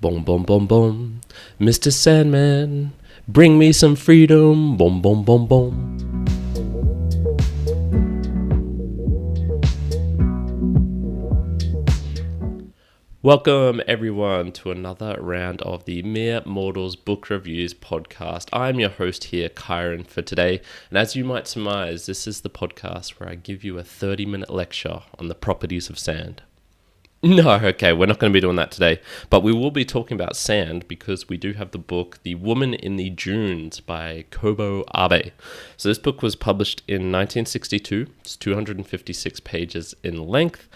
Boom, boom, boom, boom. Mr. Sandman, bring me some freedom. Boom, boom, boom, boom. Welcome everyone to another round of the Mere Mortals Book Reviews podcast. I'm your host here, Kyron, for today. And as you might surmise, this is the podcast where I give you a 30-minute lecture on the properties of sand. No, okay, we're not going to be doing that today, but we will be talking about sand because we do have the book The Woman in the Dunes by Kobo Abe. So this book was published in 1962. It's 256 pages in length,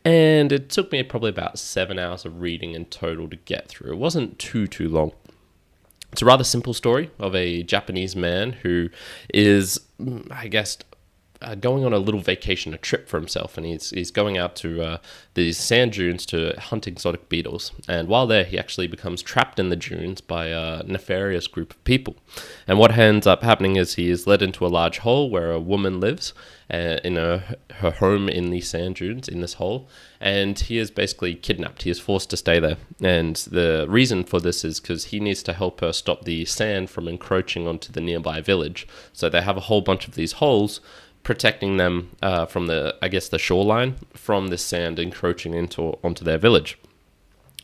and it took me probably about 7 hours of reading in total to get through. It wasn't too long. It's a rather simple story of a Japanese man who is, I guess, going on a little vacation, a trip for himself, and he's going out to these sand dunes to hunt exotic beetles. And while there, he actually becomes trapped in the dunes by a nefarious group of people. And what ends up happening is he is led into a large hole where a woman lives in her home in the sand dunes, in this hole, and he is basically kidnapped. He is forced to stay there. And the reason for this is because he needs to help her stop the sand from encroaching onto the nearby village. So they have a whole bunch of these holes protecting them from the shoreline from this sand encroaching onto their village.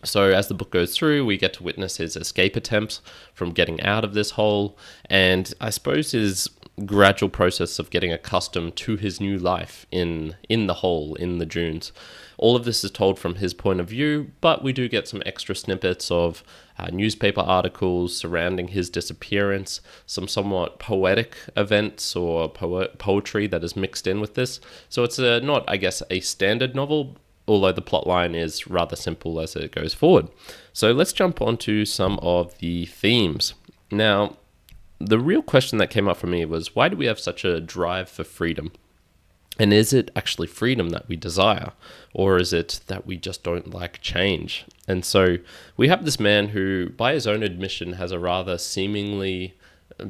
So as the book goes through, we get to witness his escape attempts from getting out of this hole, and I suppose his gradual process of getting accustomed to his new life in the hole, in the dunes. All of this is told from his point of view, but we do get some extra snippets of newspaper articles surrounding his disappearance, some somewhat poetic events or poetry that is mixed in with this. So it's not, I guess, a standard novel, although the plotline is rather simple as it goes forward. So let's jump onto some of the themes. Now, the real question that came up for me was, why do we have such a drive for freedom? And is it actually freedom that we desire? Or is it that we just don't like change? And so we have this man who, by his own admission, has a rather seemingly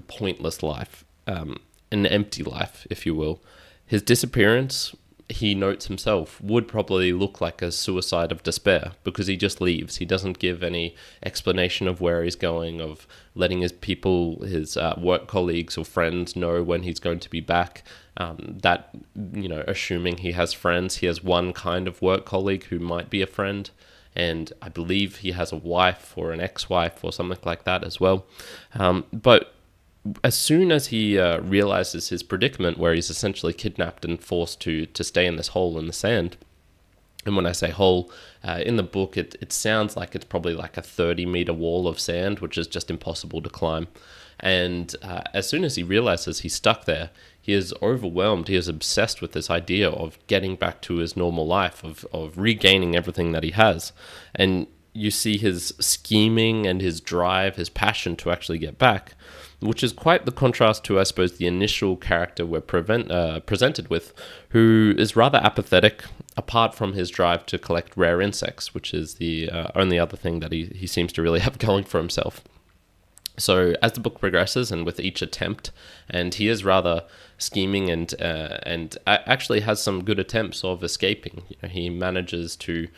pointless life, an empty life, if you will. His disappearance, he notes himself, would probably look like a suicide of despair because he just leaves. He doesn't give any explanation of where he's going, of letting his people, his work colleagues or friends know when he's going to be back. Assuming he has friends, he has one kind of work colleague who might be a friend. And I believe he has a wife or an ex-wife or something like that as well. But as soon as he realizes his predicament, where he's essentially kidnapped and forced to stay in this hole in the sand, and when I say hole, in the book, it sounds like it's probably like a 30-meter wall of sand, which is just impossible to climb. And as soon as he realizes he's stuck there, he is overwhelmed. He is obsessed with this idea of getting back to his normal life, of regaining everything that he has. And you see his scheming and his drive, his passion to actually get back, which is quite the contrast to, I suppose, the initial character we're presented with, who is rather apathetic, apart from his drive to collect rare insects, which is the only other thing that he seems to really have going for himself. So as the book progresses, and with each attempt, and he is rather scheming and actually has some good attempts of escaping. He manages to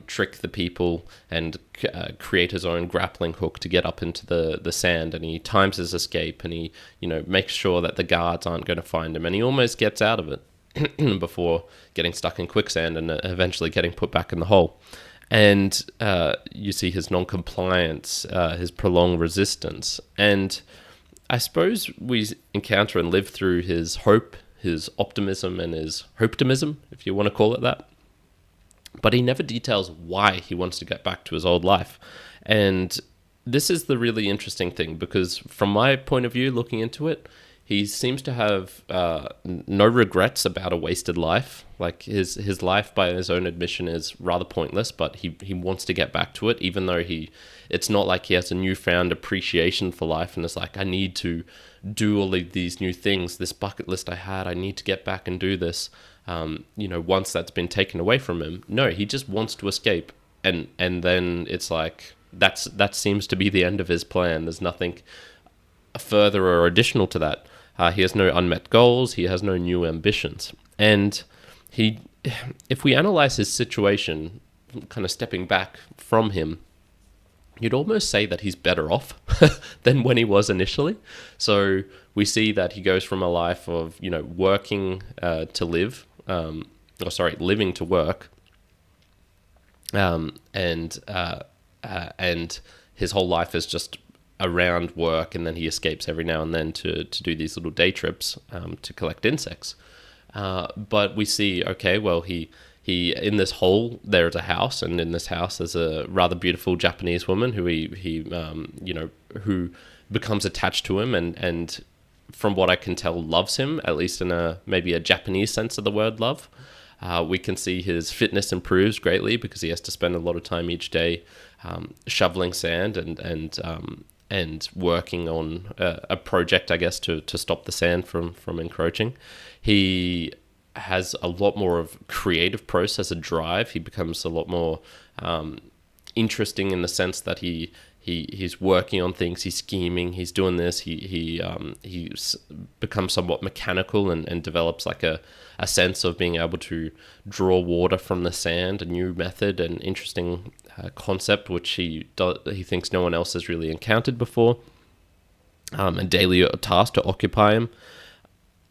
trick the people and create his own grappling hook to get up into the sand, and he times his escape, and he makes sure that the guards aren't going to find him, and he almost gets out of it before getting stuck in quicksand and eventually getting put back in the hole. And you see his non-compliance, his prolonged resistance. And I suppose we encounter and live through his hope, his optimism, and his hopetimism, if you want to call it that. But he never details why he wants to get back to his old life. And this is the really interesting thing, because from my point of view, looking into it, he seems to have no regrets about a wasted life. Like his life, by his own admission, is rather pointless, but he wants to get back to it, even though it's not like he has a newfound appreciation for life and it's like, I need to do all of these new things. This bucket list I need to get back and do this. Once that's been taken away from him. No, he just wants to escape. And then it's like, that seems to be the end of his plan. There's nothing further or additional to that. He has no unmet goals. He has no new ambitions. And if we analyze his situation, kind of stepping back from him, you'd almost say that he's better off than when he was initially. So we see that he goes from a life of, working to live, living to work, and his whole life is just around work, and then he escapes every now and then to do these little day trips to collect insects. But we see, okay, well, he in this hole there's a house, and in this house there's a rather beautiful Japanese woman who who becomes attached to him, and from what I can tell, loves him, at least in maybe a Japanese sense of the word love. We can see his fitness improves greatly because he has to spend a lot of time each day shoveling sand and working on a project, I guess, to stop the sand from encroaching. He has a lot more of creative process, a drive. He becomes a lot more interesting in the sense that he's working on things, he's scheming, he's doing this. He becomes somewhat mechanical and develops like a sense of being able to draw water from the sand, a new method, an interesting concept which he thinks no one else has really encountered before, a daily task to occupy him.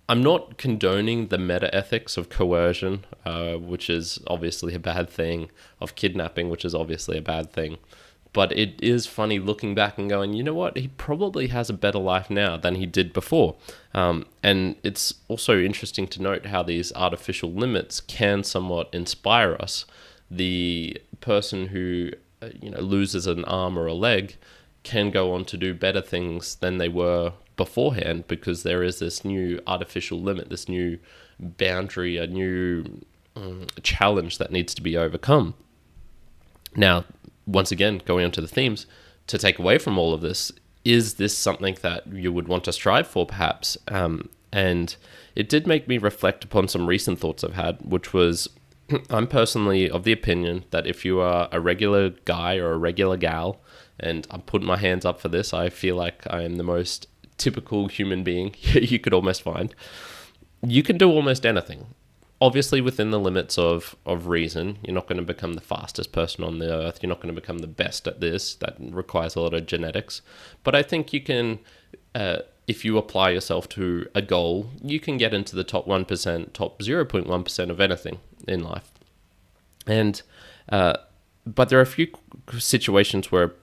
I'm not condoning the meta-ethics of coercion, which is obviously a bad thing, of kidnapping, which is obviously a bad thing. But it is funny looking back and going, you know what, he probably has a better life now than he did before. And it's also interesting to note how these artificial limits can somewhat inspire us. The person who loses an arm or a leg can go on to do better things than they were beforehand, because there is this new artificial limit, this new boundary, a new challenge that needs to be overcome. Now, once again, going on to the themes, to take away from all of this, is this something that you would want to strive for, perhaps? And it did make me reflect upon some recent thoughts I've had, which was, I'm personally of the opinion that if you are a regular guy or a regular gal, and I'm putting my hands up for this, I feel like I am the most typical human being you could almost find. You can do almost anything. Obviously within the limits of reason. You're not going to become the fastest person on the earth. You're not going to become the best at this. That requires a lot of genetics. But I think you can, if you apply yourself to a goal, you can get into the top 1%, top 0.1% of anything in life. And but there are a few situations where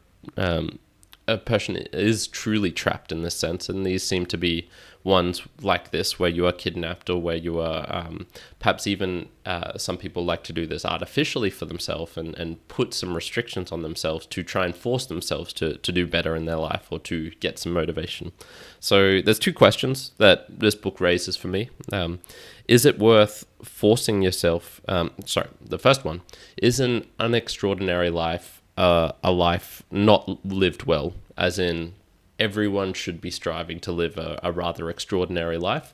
a person is truly trapped in this sense, and these seem to be ones like this, where you are kidnapped, or where you are perhaps even some people like to do this artificially for themselves and put some restrictions on themselves to try and force themselves to do better in their life, or to get some motivation. So there's two questions that this book raises for me. Is it worth forcing yourself? The first one, is an unextraordinary life a life not lived well, as in everyone should be striving to live a rather extraordinary life,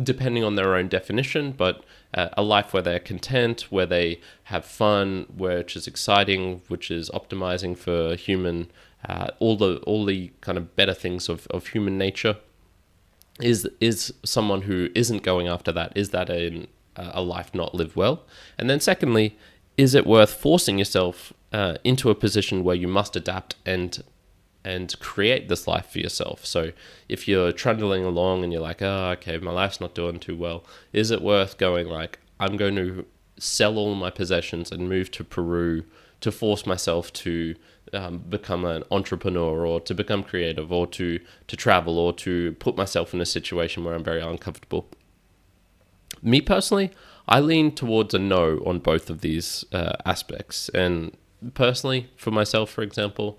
depending on their own definition, but a life where they're content, where they have fun, which is exciting, which is optimizing for human, all the kind of better things of human nature. Is someone who isn't going after that, is that a life not lived well? And then secondly, is it worth forcing yourself into a position where you must adapt and create this life for yourself? So if you're trundling along and you're like, oh, okay, my life's not doing too well, is it worth going like, I'm going to sell all my possessions and move to Peru to force myself to become an entrepreneur, or to become creative, or to travel, or to put myself in a situation where I'm very uncomfortable? Me personally, I lean towards a no on both of these aspects. And personally, for myself, for example,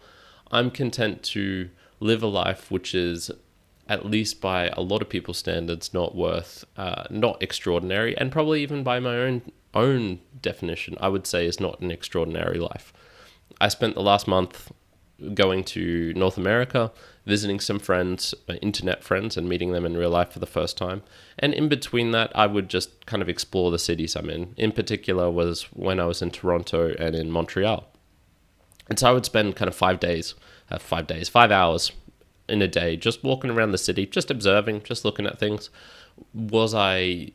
I'm content to live a life which is, at least by a lot of people's standards, not extraordinary, and probably even by my own definition, I would say is not an extraordinary life. I spent the last month going to North America, visiting some friends, internet friends, and meeting them in real life for the first time. And in between that, I would just kind of explore the cities I'm in. In particular was when I was in Toronto and in Montreal. And so I would spend kind of 5 hours in a day, just walking around the city, just observing, just looking at things. Was I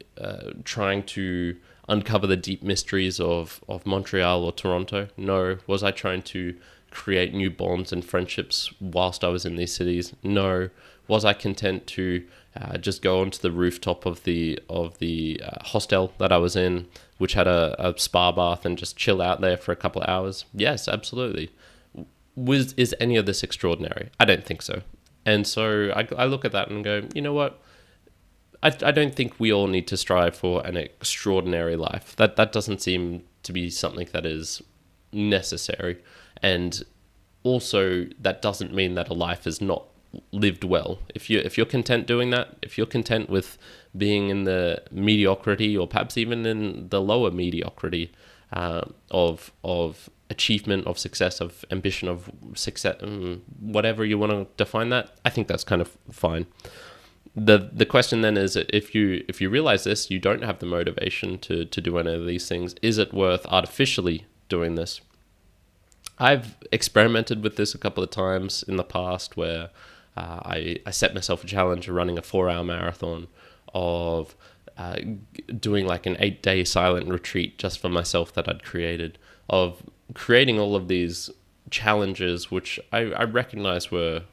trying to uncover the deep mysteries of Montreal or Toronto? No. Was I trying to create new bonds and friendships whilst I was in these cities? No. Was I content to just go onto the rooftop of the hostel that I was in, which had a spa bath, and just chill out there for a couple of hours? Yes, absolutely. Is any of this extraordinary? I don't think so. And so I look at that and go, you know what? I don't think we all need to strive for an extraordinary life. That doesn't seem to be something that is necessary. And also, that doesn't mean that a life is not lived well. If you're content doing that, if you're content with being in the mediocrity, or perhaps even in the lower mediocrity of achievement, of success, of ambition, of success, whatever you want to define that, I think that's kind of fine. The question then is, if you realize this, you don't have the motivation to do any of these things, is it worth artificially doing this? I've experimented with this a couple of times in the past, where I set myself a challenge of running a 4-hour marathon, of doing like an 8-day silent retreat just for myself that I'd created, of creating all of these challenges, which I recognize were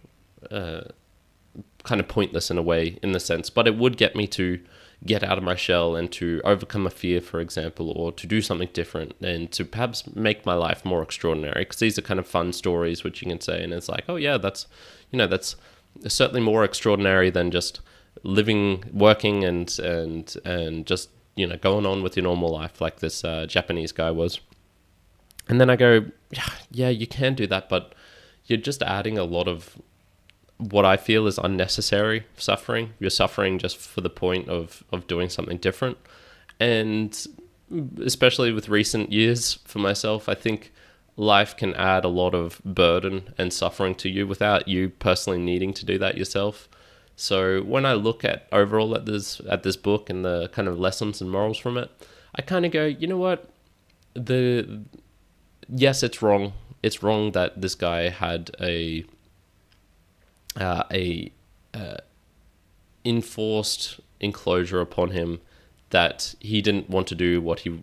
kind of pointless in a way, in the sense, but it would get me to get out of my shell and to overcome a fear, for example, or to do something different and to perhaps make my life more extraordinary. Because these are kind of fun stories which you can say, and it's like, oh yeah, that's certainly more extraordinary than just living, working, and just going on with your normal life like this Japanese guy was. And then I go, yeah, you can do that, but you're just adding a lot of what I feel is unnecessary suffering. You're suffering just for the point of doing something different. And especially with recent years for myself, I think life can add a lot of burden and suffering to you without you personally needing to do that yourself. So when I look at overall at this book and the kind of lessons and morals from it, I kind of go, you know what? Yes, it's wrong. It's wrong that this guy had a enforced enclosure upon him that he didn't want to do what he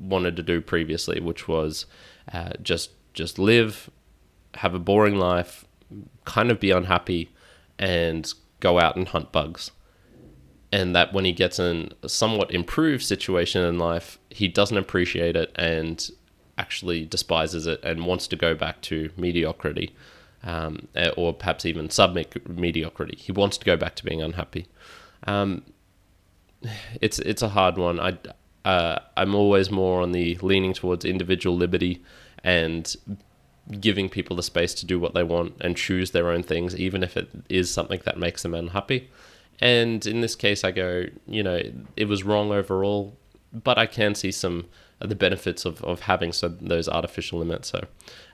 wanted to do previously, which was just live, have a boring life, kind of be unhappy, and go out and hunt bugs. And that when he gets in a somewhat improved situation in life, he doesn't appreciate it and actually despises it and wants to go back to mediocrity. Or perhaps even sub-mediocrity. He wants to go back to being unhappy. It's a hard one. I'm always more on the leaning towards individual liberty and giving people the space to do what they want and choose their own things, even if it is something that makes them unhappy. And in this case, I go, it was wrong overall, but I can see some the benefits of having those artificial limits. So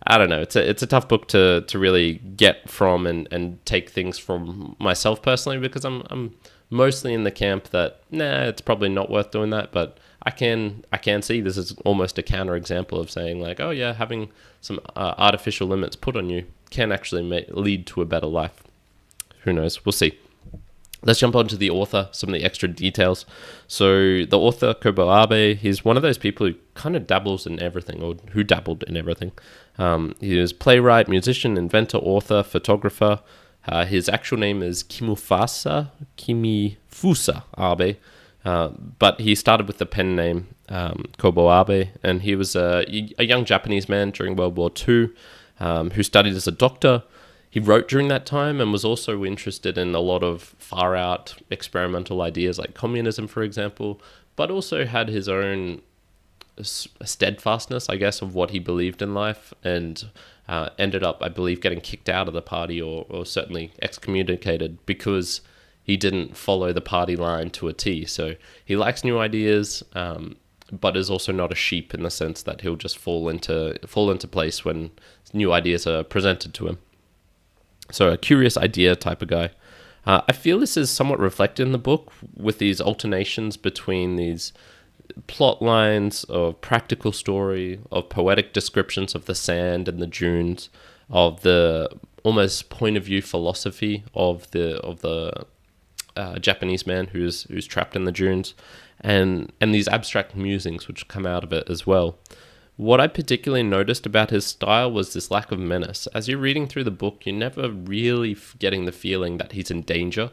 I don't know. It's a tough book to really get from and take things from myself personally, because I'm mostly in the camp that it's probably not worth doing that. But I can see this is almost a counter example of saying like, oh yeah, having some artificial limits put on you can actually lead to a better life. Who knows? We'll see. Let's jump on to the author, some of the extra details. So the author, Kobo Abe, he's one of those people who kind of dabbles in everything, or who dabbled in everything. He is playwright, musician, inventor, author, photographer. His actual name is Kimifusa Abe, but he started with the pen name Kobo Abe, and he was a young Japanese man during World War II who studied as a doctor. He wrote during that time and was also interested in a lot of far-out experimental ideas like communism, for example, but also had his own steadfastness, I guess, of what he believed in life, and ended up, I believe, getting kicked out of the party or certainly excommunicated because he didn't follow the party line to a T. So he likes new ideas, but is also not a sheep in the sense that he'll just fall into place when new ideas are presented to him. So a curious idea type of guy. I feel this is somewhat reflected in the book with these alternations between these plot lines of practical story, of poetic descriptions of the sand and the dunes, of the almost point of view philosophy of the Japanese man who's trapped in the dunes, and these abstract musings which come out of it as well. what I particularly noticed about his style was this lack of menace. As you're reading through the book, you're never really getting the feeling that he's in danger,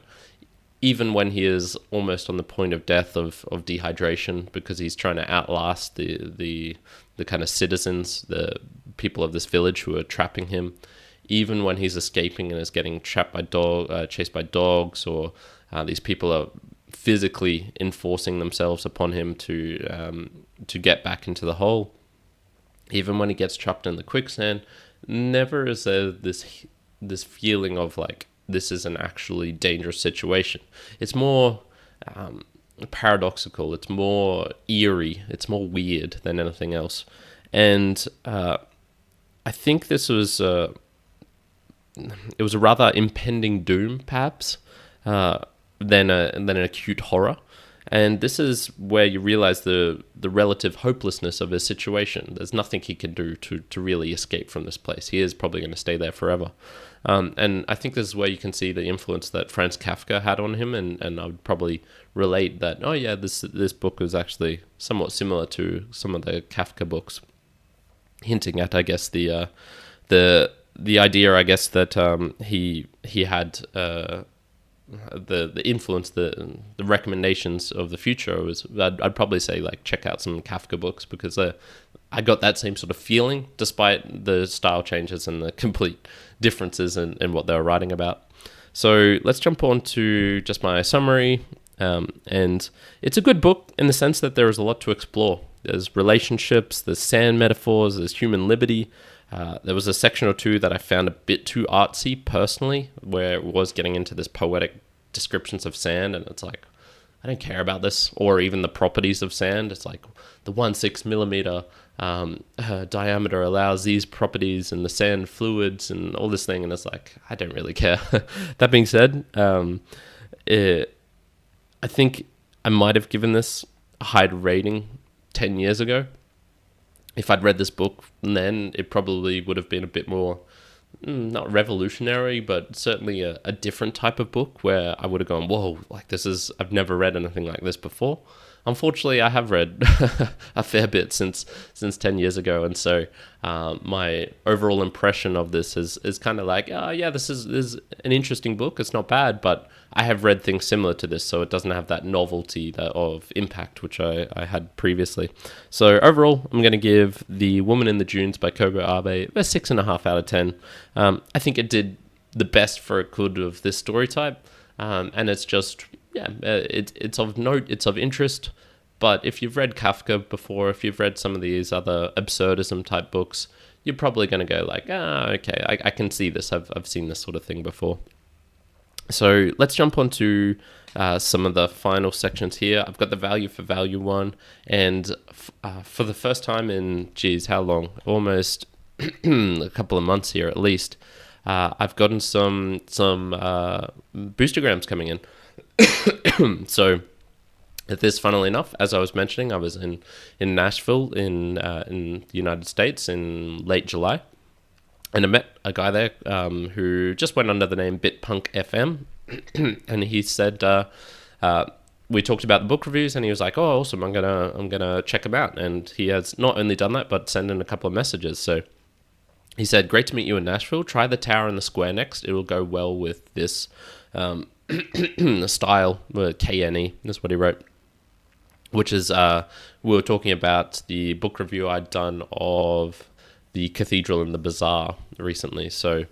even when he is almost on the point of death of dehydration, because he's trying to outlast the kind of citizens, the people of this village who are trapping him. Even when he's escaping and is getting chased by dogs, or these people are physically enforcing themselves upon him to get back into the hole. Even when he gets trapped in the quicksand, never is there this feeling of like, this is an actually dangerous situation. It's more paradoxical. It's more eerie. It's more weird than anything else. And I think this was it was a rather impending doom, perhaps, than an acute horror. And this is where you realize the relative hopelessness of his situation. There's nothing he can do to really escape from this place. He is probably going to stay there forever. And I think this is where you can see the influence that Franz Kafka had on him. And I would probably relate that, oh yeah, this book is actually somewhat similar to some of the Kafka books, hinting at, I guess, the idea, I guess, that he had the influence, the recommendations of the future was, I'd probably say, like, check out some Kafka books, because I got that same sort of feeling despite the style changes and the complete differences in what they were writing about. So let's jump on to just my summary. And it's a good book in the sense that there is a lot to explore. There's relationships, there's sand metaphors, there's human liberty. There was a section or two that I found a bit too artsy personally, where it was getting into this poetic descriptions of sand, and it's like, I don't care about this, or even the properties of sand. It's like the 1/6 millimeter diameter allows these properties, and the sand fluids and all this thing, and it's like, I don't really care. That being said, I think I might have given this a high rating 10 years ago. If I'd read this book then, it probably would have been a bit more, not revolutionary, but certainly a different type of book, where I would have gone, whoa, like, I've never read anything like this before. Unfortunately, I have read a fair bit since 10 years ago, and so my overall impression of this is kind of like, oh yeah, this is an interesting book. It's not bad, but I have read things similar to this, so it doesn't have that novelty of impact which I had previously. So overall, I'm going to give The Woman in the Dunes by Kobo Abe a 6.5 out of 10. I think it did the best for it could of this story type, and it's just, yeah, it's of note, it's of interest. But if you've read Kafka before, if you've read some of these other absurdism type books, you're probably going to go like, okay, I can see this. I've seen this sort of thing before. So let's jump on to some of the final sections here. I've got the value for value one, and for the first time in, how long? Almost a couple of months here at least. I've gotten some boostergrams coming in. So this, funnily enough, as I was mentioning, I was in Nashville in the United States in late July. And I met a guy there who just went under the name BitpunkFM, and he said we talked about the book reviews, and he was like, "Oh, awesome! I'm gonna check them out." And he has not only done that, but sent in a couple of messages. So he said, "Great to meet you in Nashville. Try the Tower and the Square next. It will go well with this style." KNE is what he wrote. Which is we were talking about the book review I'd done of The Cathedral and the Bazaar recently. So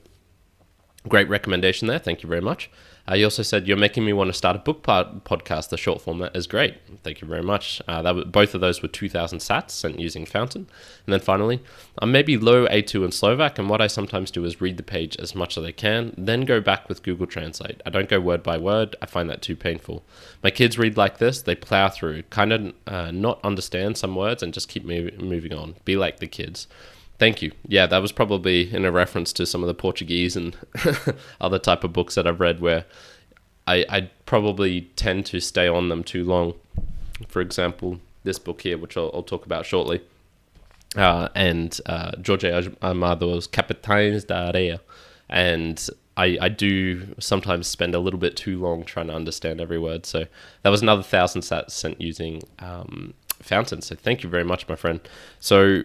great recommendation there. Thank you very much. He also said, "You're making me want to start a book podcast. The short format is great." Thank you very much. Both of those were 2,000 sats sent using Fountain. And then finally, I'm maybe low A2 in Slovak, and what I sometimes do is read the page as much as I can, then go back with Google Translate. I don't go word by word. I find that too painful. My kids read like this. They plow through, kind of not understand some words, and just keep moving on. Be like the kids. Thank you. Yeah, that was probably in a reference to some of the Portuguese and other type of books that I've read, where I probably tend to stay on them too long. For example, this book here, which I'll talk about shortly, and Jorge Amado's Capitães da Areia. And I do sometimes spend a little bit too long trying to understand every word. So that was another 1,000 sats sent using Fountain. So thank you very much, my friend. So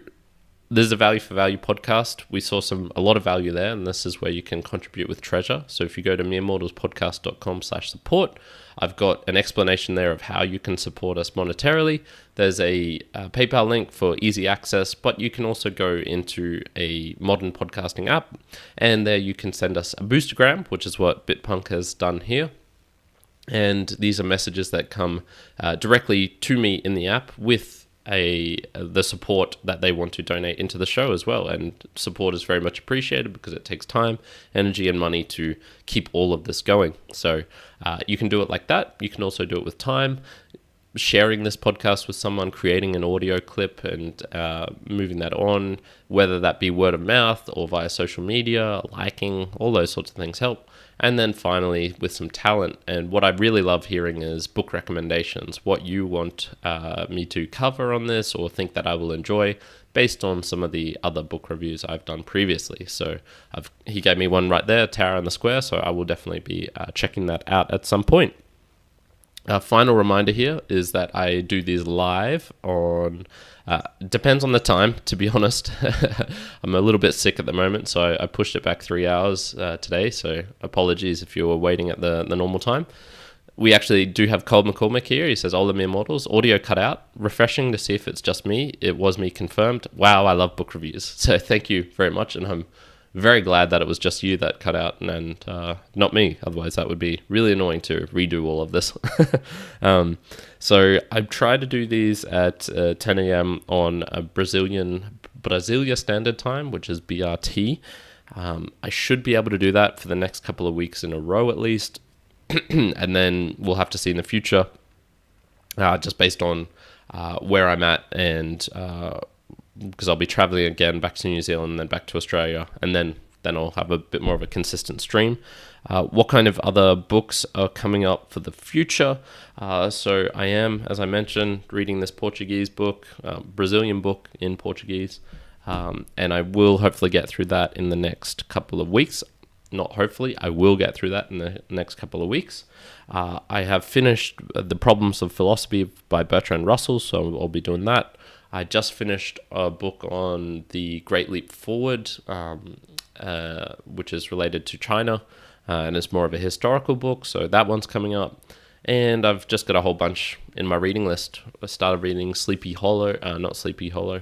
This is a value for value podcast. We saw a lot of value there, and this is where you can contribute with treasure. So if you go to meremortalspodcast.com/support, I've got an explanation there of how you can support us monetarily. There's a PayPal link for easy access, but you can also go into a modern podcasting app, and there you can send us a boostergram, which is what Bitpunk has done here. And these are messages that come directly to me in the app with the support that they want to donate into the show as well. And support is very much appreciated because it takes time, energy, and money to keep all of this going. So you can do it like that. You can also do it with time, sharing this podcast with someone, creating an audio clip and moving that on, whether that be word of mouth or via social media, liking, all those sorts of things help. And then finally, with some talent, and what I really love hearing is book recommendations, what you want me to cover on this or think that I will enjoy based on some of the other book reviews I've done previously. So he gave me one right there, Tower in the Square, so I will definitely be checking that out at some point. A final reminder here is that I do these live on, depends on the time, to be honest. I'm a little bit sick at the moment, so I pushed it back 3 hours today, so apologies if you were waiting at the normal time. We actually do have Cold McCormick here. He says, All the Mere Mortals, audio cut out, refreshing to see if it's just me. It was me confirmed. Wow, I love book reviews. So thank you very much, and I'm very glad that it was just you that cut out and not me. Otherwise, that would be really annoying to redo all of this. So I try to do these at 10 a.m. on a Brasilia Standard Time, which is BRT. I should be able to do that for the next couple of weeks in a row at least. And then we'll have to see in the future, just based on where I'm at and because I'll be traveling again back to New Zealand and then back to Australia, and then I'll have a bit more of a consistent stream. What kind of other books are coming up for the future? So I am, as I mentioned, reading this Portuguese book, Brazilian book in Portuguese, and I will hopefully get through that in the next couple of weeks. Not hopefully, I will get through that in the next couple of weeks. I have finished The Problems of Philosophy by Bertrand Russell, so I'll be doing that. I just finished a book on the Great Leap Forward, which is related to China, and it's more of a historical book, so that one's coming up. And I've just got a whole bunch in my reading list. I started reading Sleepy Hollow, Sleepy Hollow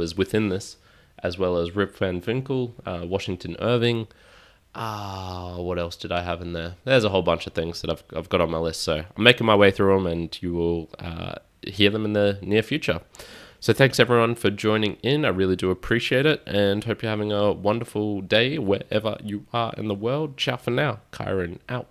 is within this, as well as Rip Van Winkle, Washington Irving. What else did I have in there? There's a whole bunch of things that I've got on my list, so I'm making my way through them, and you will hear them in the near future. So thanks everyone for joining in. I really do appreciate it, and hope you're having a wonderful day wherever you are in the world. Ciao for now. Kyron out.